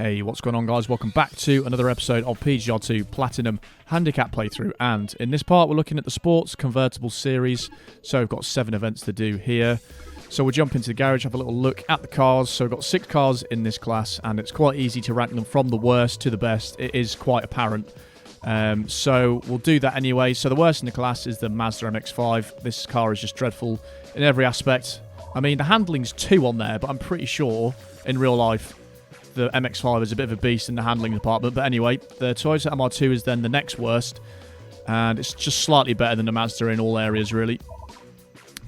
Hey, what's going on, guys? Welcome back to another episode of PGR2 Platinum Handicap playthrough. And in this part, we're looking at the Sports Convertible series. So we've got 7 events to do here. So we'll jump into the garage, have a little look at the cars. So we've got 6 cars in this class, and it's quite easy to rank them from the worst to the best. It is quite apparent. So we'll do that anyway. So the worst in the class is the Mazda MX-5. This car is just dreadful in every aspect. I mean, the handling's 2 on there, but I'm pretty sure in real life the MX-5 is a bit of a beast in the handling department. But anyway, the Toyota MR2 is then the next worst, and it's just slightly better than the Mazda in all areas, really.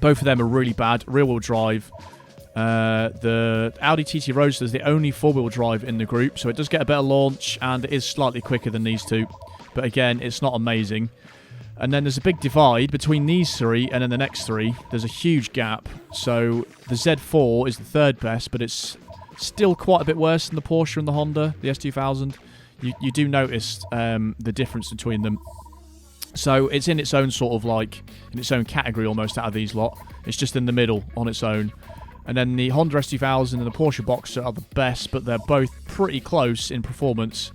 Both of them are really bad. Rear-wheel drive. The Audi TT Roadster is the only 4-wheel drive in the group, so it does get a better launch, and it is slightly quicker than these 2. But again, it's not amazing. And then there's a big divide between these 3 and then the next 3. There's a huge gap. So the Z4 is the 3rd best, but it's still quite a bit worse than the Porsche and the Honda, the S2000. You do notice the difference between them. So it's in its own sort of like, in its own category almost out of these lot. It's just in the middle on its own. And then the Honda S2000 and the Porsche Boxer are the best, but they're both pretty close in performance.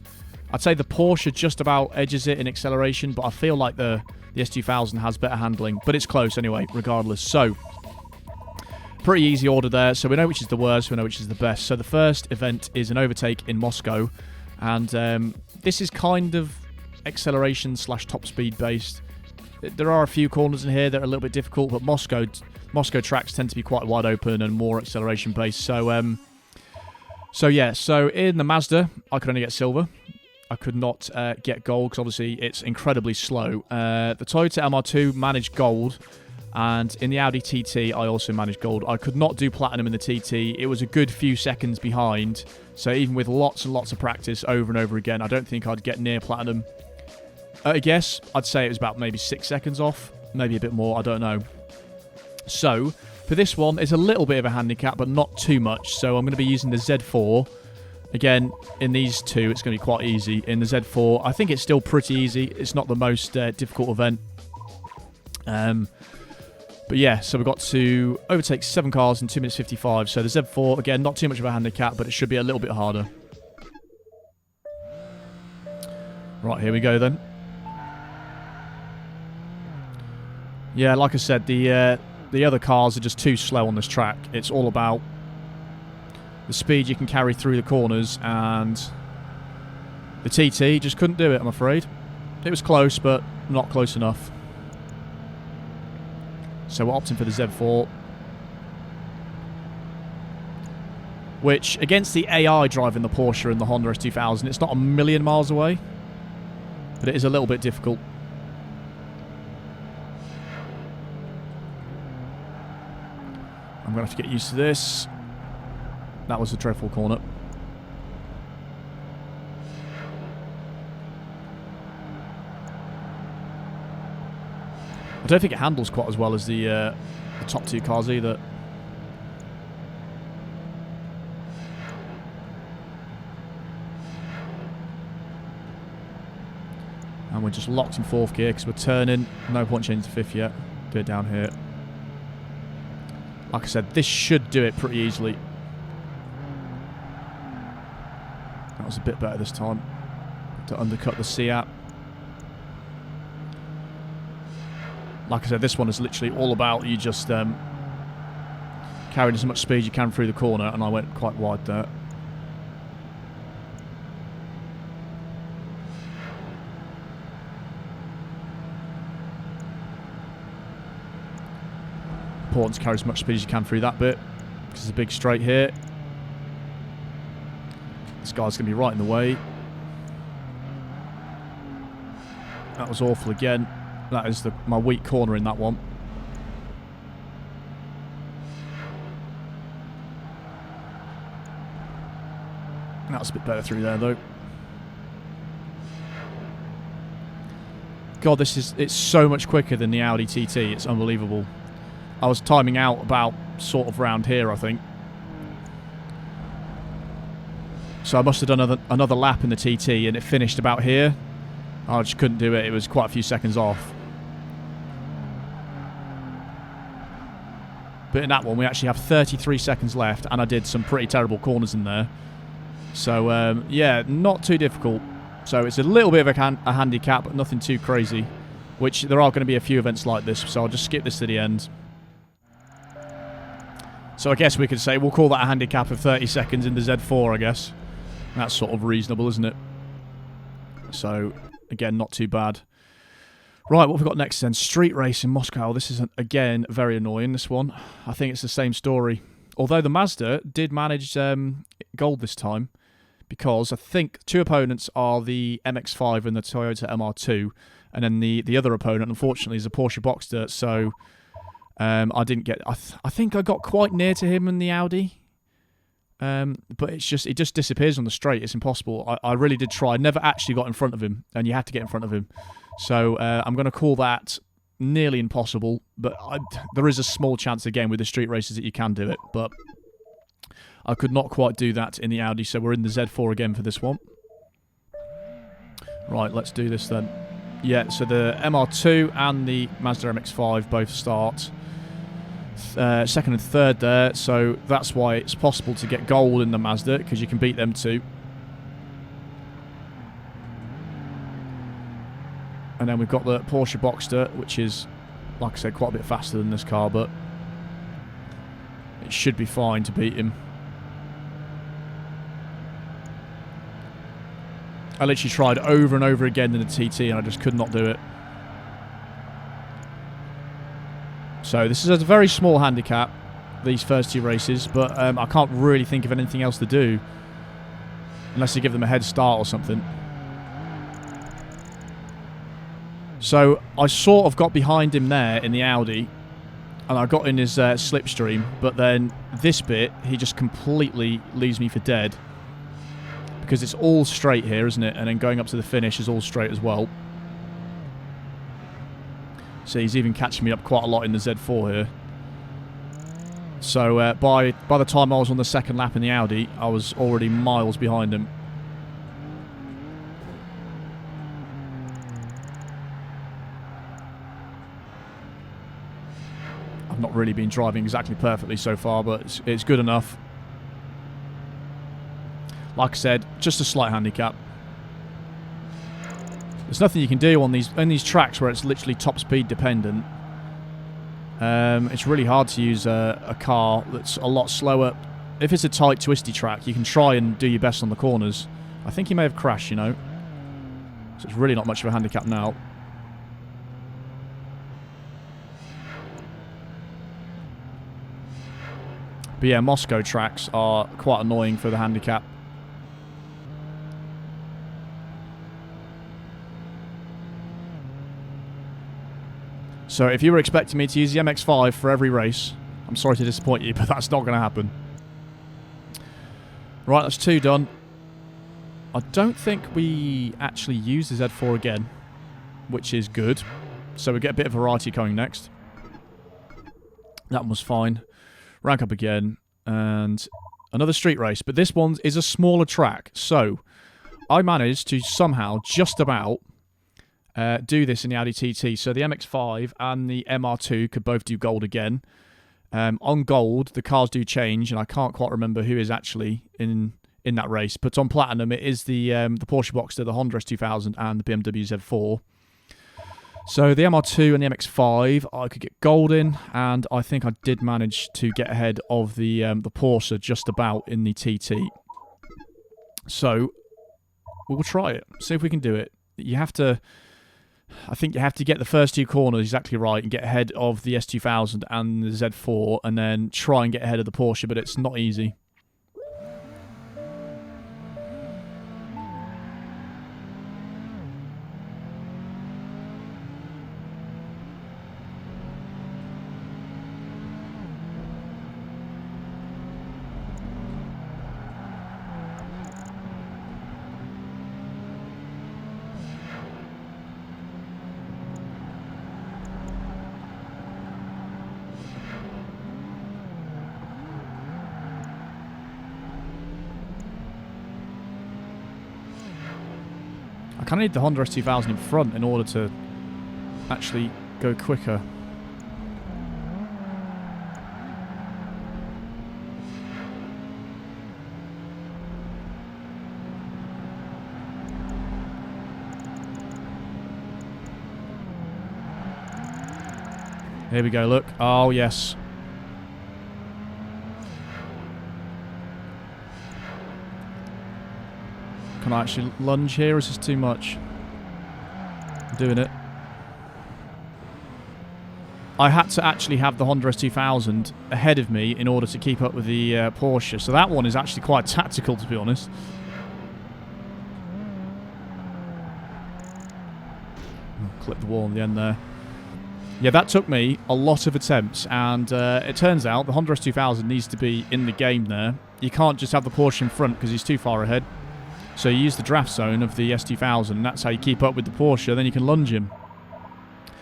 I'd say the Porsche just about edges it in acceleration, but I feel like the S2000 has better handling. But it's close anyway, regardless. So pretty easy order there. So we know which is the worst, we know which is the best. So the first event is an overtake in Moscow. And this is kind of acceleration / top speed based. There are a few corners in here that are a little bit difficult, but Moscow tracks tend to be quite wide open and more acceleration based. So yeah, so in the Mazda, I could only get silver. I could not get gold because obviously it's incredibly slow. The Toyota MR2 managed gold. And in the Audi TT, I also managed gold. I could not do platinum in the TT. It was a good few seconds behind. So even with lots and lots of practice over and over again, I don't think I'd get near platinum. I guess I'd say it was about maybe 6 seconds off. Maybe a bit more, I don't know. So for this one, it's a little bit of a handicap, but not too much. So I'm going to be using the Z4. Again, in these 2, it's going to be quite easy. In the Z4, I think it's still pretty easy. It's not the most difficult event. But yeah, so we've got to overtake 7 cars in 2 minutes 55. So the Z4, again, not too much of a handicap, but it should be a little bit harder. Right, here we go then. Yeah, like I said, the other cars are just too slow on this track. It's all about the speed you can carry through the corners, and the TT just couldn't do it, I'm afraid. It was close, but not close enough. So we're opting for the Z4. Which, against the AI driving the Porsche and the Honda S2000, it's not a million miles away. But it is a little bit difficult. I'm going to have to get used to this. That was a dreadful corner. I don't think it handles quite as well as the top 2 cars either. And we're just locked in 4th gear because we're turning. No point changing to 5th yet. Do it down here. Like I said, this should do it pretty easily. That was a bit better this time. To undercut the Seat. Like I said, this one is literally all about you just carrying as much speed as you can through the corner, and I went quite wide there. Important to carry as much speed as you can through that bit, because there's a big straight here. This guy's going to be right in the way. That was awful again. That is my weak corner in that one. That's a bit better through there, though. God, it's so much quicker than the Audi TT. It's unbelievable. I was timing out about sort of round here, I think. So I must have done another lap in the TT, and it finished about here. I just couldn't do it. It was quite a few seconds off. But in that one, we actually have 33 seconds left, and I did some pretty terrible corners in there. So, yeah, not too difficult. So it's a little bit of a handicap, but nothing too crazy. Which there are going to be a few events like this, so I'll just skip this to the end. So I guess we could say we'll call that a handicap of 30 seconds in the Z4, I guess. That's sort of reasonable, isn't it? So, again, not too bad. Right, what have we got next then? Street race in Moscow. This is, again, very annoying, this one. I think it's the same story. Although the Mazda did manage gold this time, because I think two opponents are the MX-5 and the Toyota MR2, and then the other opponent, unfortunately, is a Porsche Boxster, so I didn't get... I think I got quite near to him in the Audi, but it just disappears on the straight. It's impossible. I really did try. I never actually got in front of him, and you had to get in front of him. So I'm going to call that nearly impossible, but there is a small chance again with the street races that you can do it, but I could not quite do that in the Audi, so we're in the Z4 again for this one. Right, let's do this then. Yeah, so the MR2 and the Mazda MX-5 both start second and third there, so that's why it's possible to get gold in the Mazda, because you can beat them too. And then we've got the Porsche Boxster, which is, like I said, quite a bit faster than this car, but it should be fine to beat him. I literally tried over and over again in the TT, and I just could not do it. So this is a very small handicap, these first two races, but I can't really think of anything else to do unless you give them a head start or something. So I sort of got behind him there in the Audi, and I got in his slipstream, but then this bit, he just completely leaves me for dead. Because it's all straight here, isn't it? And then going up to the finish is all straight as well. So he's even catching me up quite a lot in the Z4 here. So by the time I was on the second lap in the Audi, I was already miles behind him. I've not really been driving exactly perfectly so far, but it's good enough. Like I said, just a slight handicap. There's nothing you can do on these tracks where it's literally top speed dependent. It's really hard to use a car that's a lot slower. If it's a tight, twisty track, you can try and do your best on the corners. I think he may have crashed, you know. So it's really not much of a handicap now. But yeah, Moscow tracks are quite annoying for the handicap. So if you were expecting me to use the MX-5 for every race, I'm sorry to disappoint you, but that's not going to happen. Right, that's two done. I don't think we actually use the Z4 again, which is good. So we get a bit of variety coming next. That one was fine. Rank up again, and another street race. But this one is a smaller track, so I managed to somehow just about do this in the Audi TT. So the MX-5 and the MR2 could both do gold again. On gold, the cars do change, and I can't quite remember who is actually in that race. But on platinum, it is the Porsche Boxster, the Honda S2000, and the BMW Z4. So the MR2 and the MX-5, I could get gold in, and I think I did manage to get ahead of the Porsche just about in the TT. So we'll try it, see if we can do it. You have to, I think you have to get the first two corners exactly right and get ahead of the S2000 and the Z4, and then try and get ahead of the Porsche, but it's not easy. I kind of need the Honda S2000 in front in order to actually go quicker. Here we go, look. Oh, yes. Can I actually lunge here, or is this too much? I'm doing it. I had to actually have the Honda S2000 ahead of me in order to keep up with the Porsche. So that one is actually quite tactical, to be honest. Clip the wall in the end there. Yeah, that took me a lot of attempts, and it turns out the Honda S2000 needs to be in the game there. You can't just have the Porsche in front because he's too far ahead. So you use the draft zone of the S2000, and that's how you keep up with the Porsche, then you can lunge him.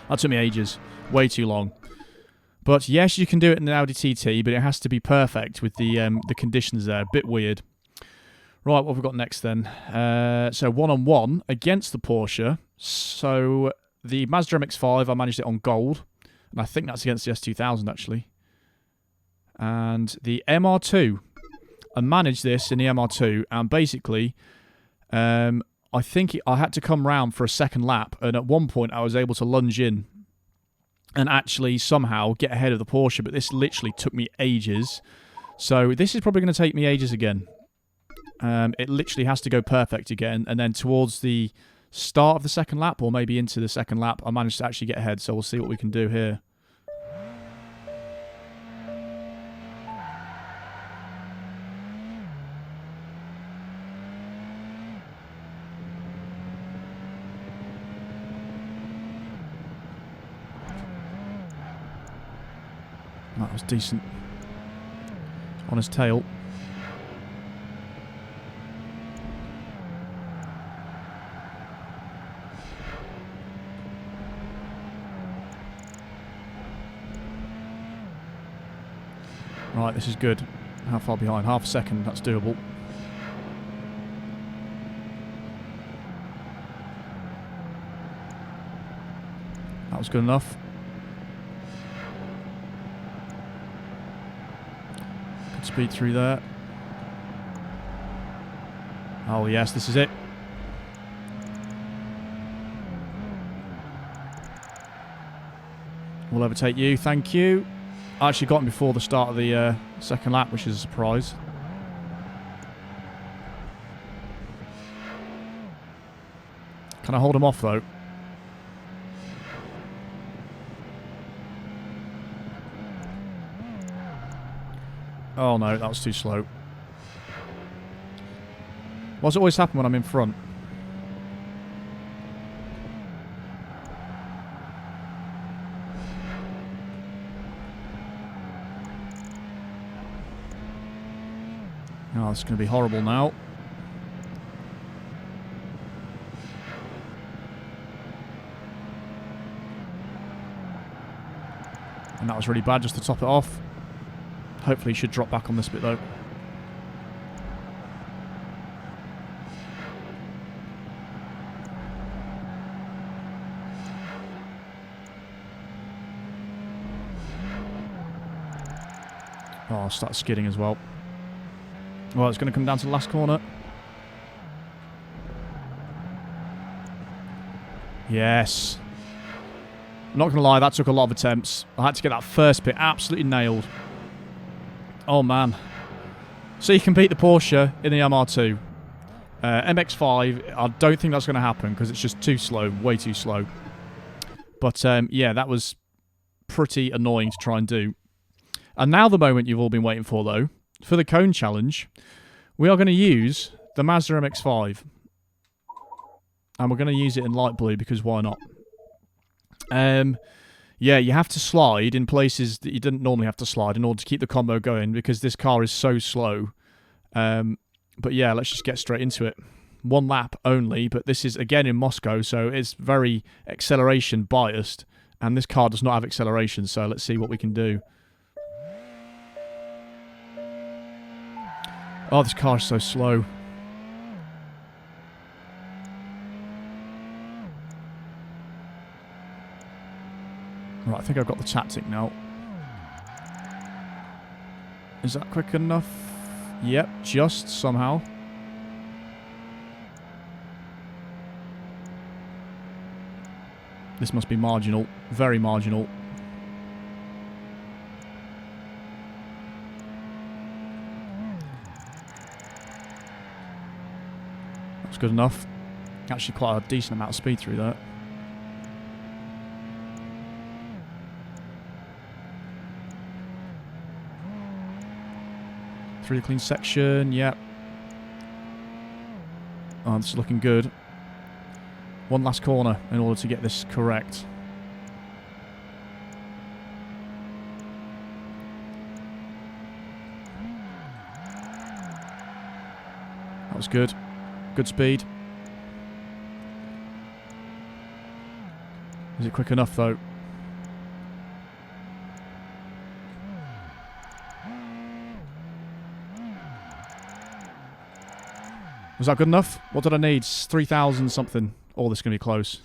That took me ages. Way too long. But yes, you can do it in an Audi TT, but it has to be perfect with the conditions there. A bit weird. Right, what have we got next then? So one-on-one against the Porsche. So the Mazda MX-5, I managed it on gold. And I think that's against the S2000, actually. And the MR2. I managed this in the MR2, and basically, I think I had to come round for a second lap, and at one point I was able to lunge in and actually somehow get ahead of the Porsche, but this literally took me ages. So this is probably going to take me ages again. It literally has to go perfect again, and then towards the start of the second lap, or maybe into the second lap, I managed to actually get ahead, so we'll see what we can do here. That was decent. On his tail. Right, this is good. How far behind? Half a second, that's doable. That was good enough. Good speed through there. Oh yes, this is it. We'll overtake you, thank you. I actually got him before the start of the second lap, which is a surprise. Can I hold him off, though? Oh, no, that was too slow. Why does it always happen when I'm in front? Oh, it's going to be horrible now. And that was really bad just to top it off. Hopefully he should drop back on this bit though. Oh, I'll start skidding as well. Well, it's going to come down to the last corner. Yes. I'm not going to lie, that took a lot of attempts. I had to get that first bit absolutely nailed. Oh, man. So you can beat the Porsche in the MR2. MX-5, I don't think that's going to happen because it's just too slow, way too slow. But, yeah, that was pretty annoying to try and do. And now the moment you've all been waiting for, though. For the cone challenge, we are going to use the Mazda MX-5. And we're going to use it in light blue because why not? Yeah, you have to slide in places that you didn't normally have to slide in order to keep the combo going because this car is so slow. But yeah, let's just get straight into it. One lap only, but this is again in Moscow, so it's very acceleration biased. And this car does not have acceleration, so let's see what we can do. Oh, this car is so slow. Right, I think I've got the tactic now. Is that quick enough? Yep, just somehow. This must be marginal. Very marginal. That's good enough. Actually quite a decent amount of speed through that. Through the clean section, yep. Oh, this is looking good. One last corner in order to get this correct. That was good. Good speed. Is it quick enough, though? Was that good enough? What did I need? 3,000 something. Oh, this is going to be close.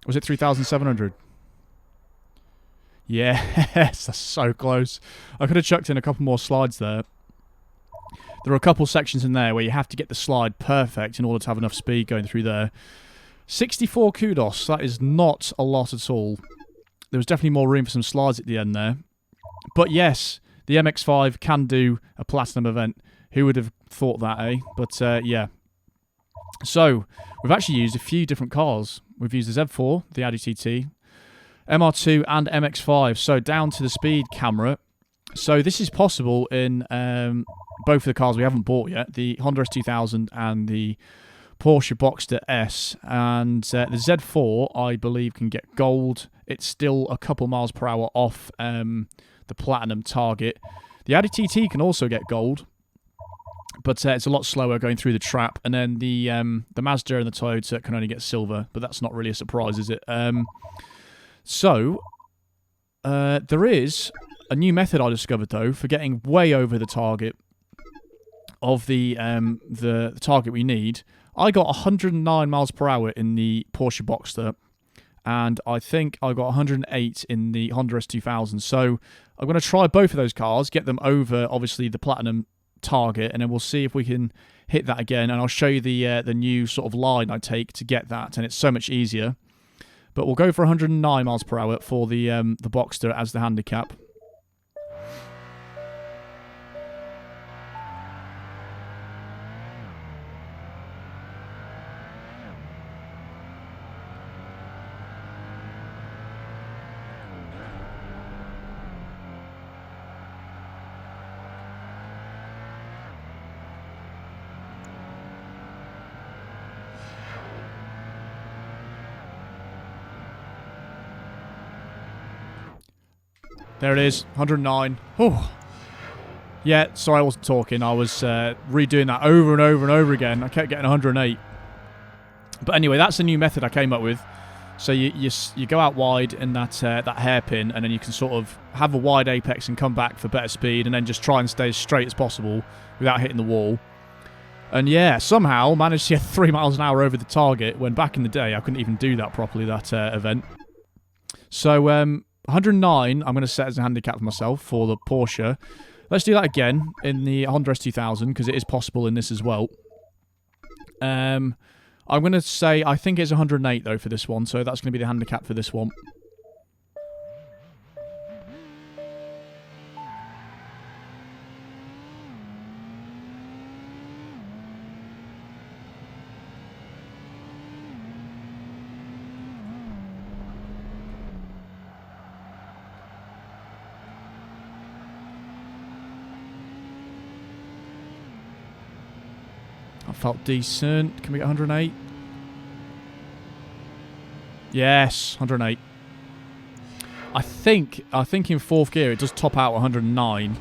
Was it 3,700? Yes, that's so close. I could have chucked in a couple more slides there. There are a couple sections in there where you have to get the slide perfect in order to have enough speed going through there. 64 kudos. That is not a lot at all. There was definitely more room for some slides at the end there. But yes, the MX-5 can do a Platinum event. Who would have thought that, eh? But yeah. So, we've actually used a few different cars. We've used the Z4, the Audi TT, MR2 and MX-5. So, down to the speed camera. So, this is possible in both of the cars we haven't bought yet. The Honda S2000 and the Porsche Boxster S. And the Z4, I believe, can get gold. It's still a couple miles per hour off the Platinum target. The Audi TT can also get gold. But it's a lot slower going through the trap. And then the Mazda and the Toyota can only get silver. But that's not really a surprise, is it? So, there is a new method I discovered, though, for getting way over the target of the target we need. I got 109 miles per hour in the Porsche Boxster. And I think I got 108 in the Honda S2000. So, I'm going to try both of those cars, get them over, obviously, the Platinum target, and then we'll see if we can hit that again, and I'll show you the new sort of line I take to get that, and it's so much easier. But we'll go for 109 miles per hour for the Boxster as the handicap. There it is, 109. Oh, yeah. Sorry, I wasn't talking. I was redoing that over and over and over again. I kept getting 108. But anyway, that's the new method I came up with. So you go out wide in that hairpin, and then you can sort of have a wide apex and come back for better speed, and then just try and stay as straight as possible without hitting the wall. And yeah, somehow managed to get 3 miles an hour over the target, when back in the day I couldn't even do that properly, that event. So 109 I'm going to set as a handicap for myself for the Porsche. Let's do that again in the Honda S2000, because it is possible in this as well. I'm going to say, I think it's 108 though for this one, so that's going to be the handicap for this one. Felt decent. Can we get 108? Yes, 108. I think in fourth gear it does top out 109,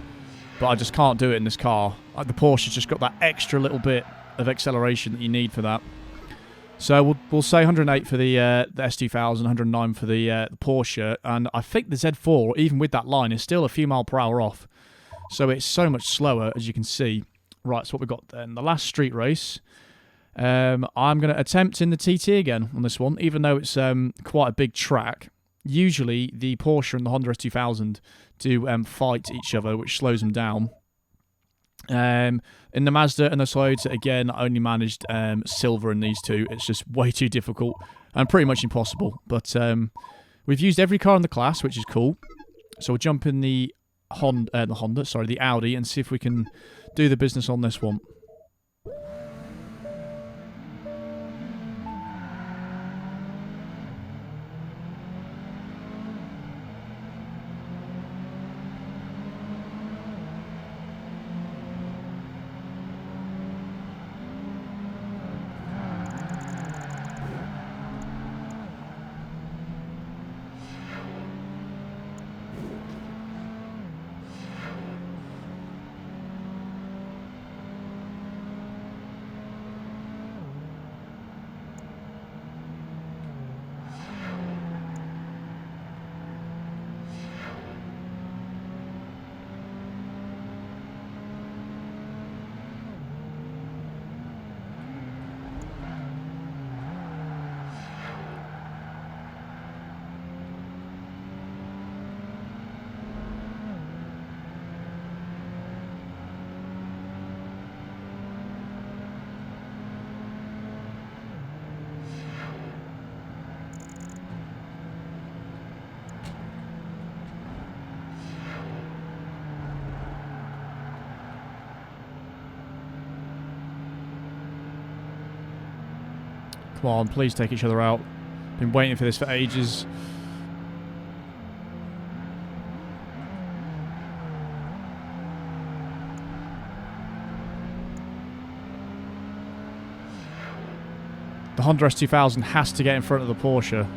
but I just can't do it in this car. Like, the Porsche's just got that extra little bit of acceleration that you need for that. So we'll say 108 for the S2000, 109 for the Porsche, and I think the Z4, even with that line, is still a few miles per hour off. So it's so much slower, as you can see. Right, so what we've got then. The last street race. I'm going to attempt in the TT again on this one, even though it's quite a big track. Usually, the Porsche and the Honda S2000 do fight each other, which slows them down. In the Mazda and the Toyota, again, I only managed silver in these two. It's just way too difficult and pretty much impossible. But we've used every car in the class, which is cool. So we'll jump in the Audi, and see if we can do the business on this one. Come on, please take each other out. Been waiting for this for ages. The Honda S2000 has to get in front of the Porsche.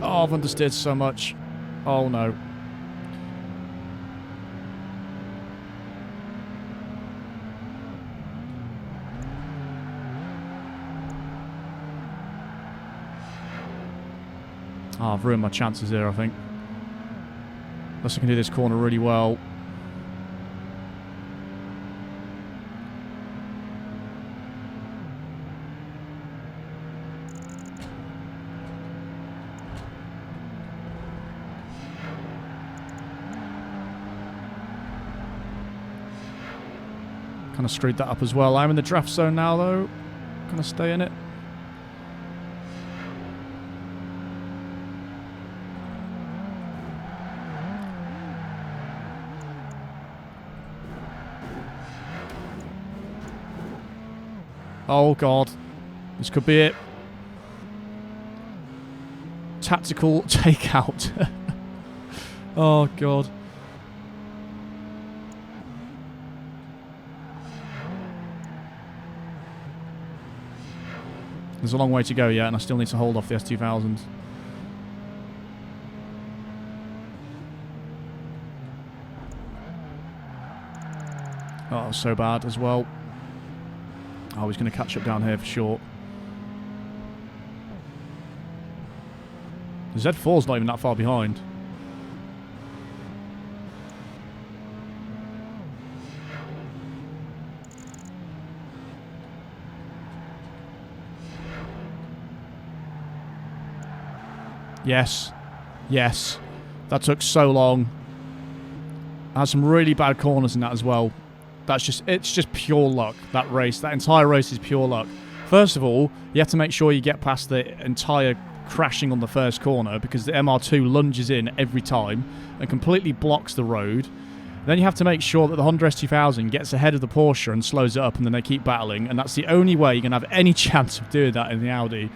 Oh, I've understeered so much. Oh no. Oh, I've ruined my chances here, I think. Unless I can do this corner really well. Kind of screwed that up as well. I'm in the draft zone now, though. Can I stay in it? Oh, God. This could be it. Tactical takeout. Oh, God. There's a long way to go yet, and I still need to hold off the S2000. Oh, so bad as well. Oh, he's going to catch up down here for sure. The Z4's not even that far behind. Yes. Yes. That took so long. I had some really bad corners in that as well. It's just pure luck, that race. That entire race is pure luck. First of all, you have to make sure you get past the entire crashing on the first corner because the MR2 lunges in every time and completely blocks the road. Then you have to make sure that the Honda S2000 gets ahead of the Porsche and slows it up, and then they keep battling. And that's the only way you're going to have any chance of doing that in the Audi.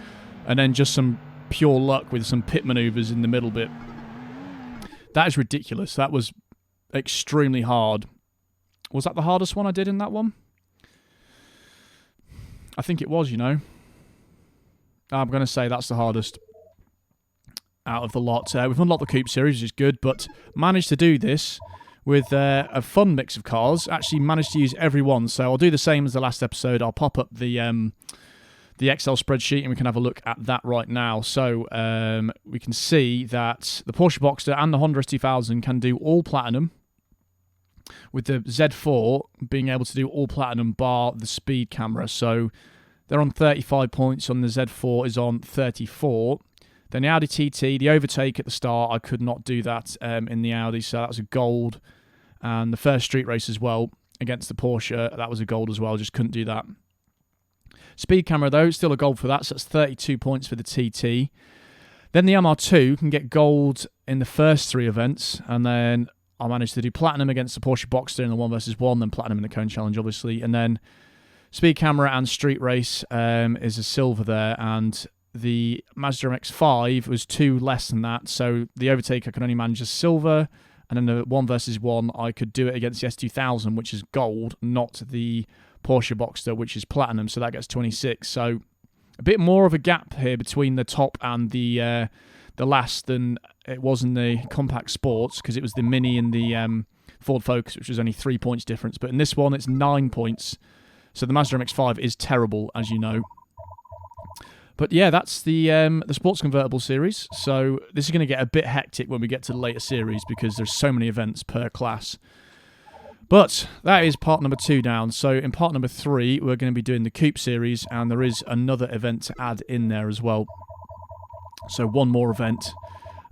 And then just some pure luck with some pit maneuvers in the middle bit. That is ridiculous. That was extremely hard. Was that the hardest one I did in that one? I think it was, you know. I'm going to say that's the hardest out of the lot. We've unlocked the Coupe series, which is good, but managed to do this with a fun mix of cars. Actually managed to use every one, so I'll do the same as the last episode. I'll pop up the Excel spreadsheet and we can have a look at that right now. So we can see that the Porsche Boxster and the Honda S2000 can do all platinum, with the Z4 being able to do all platinum bar the speed camera. So they're on 35 points, on the Z4 is on 34. Then the Audi TT, the overtake at the start, I could not do that in the Audi, so that was a gold. And the first street race as well against the Porsche, that was a gold as well, just couldn't do that. Speed camera though, still a gold for that, so that's 32 points for the TT. Then the MR2 can get gold in the first 3 events, and then I managed to do platinum against the Porsche Boxster in the 1v1, then platinum in the Cone Challenge, obviously. And then speed camera and street race is a silver there, and the Mazda MX-5 was 2 less than that. So the overtake I could only manage as silver, and then the 1v1 I could do it against the S2000, which is gold, not the Porsche Boxster, which is platinum. So that gets 26. So a bit more of a gap here between the top and the last than it was in the compact sports, because it was the Mini and the Ford Focus, which was only 3 points difference. But in this one, it's 9 points. So the Mazda MX-5 is terrible, as you know. But yeah, that's the Sports Convertible series. So this is going to get a bit hectic when we get to the later series because there's so many events per class. But that is part number 2 down. So in part number 3, we're going to be doing the Coupe series, and there is another event to add in there as well. So one more event.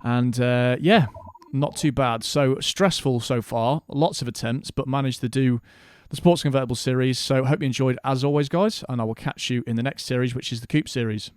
And yeah, not too bad. So stressful so far. Lots of attempts, but managed to do the Sports Convertible series. So hope you enjoyed as always, guys. And I will catch you in the next series, which is the Coupe series.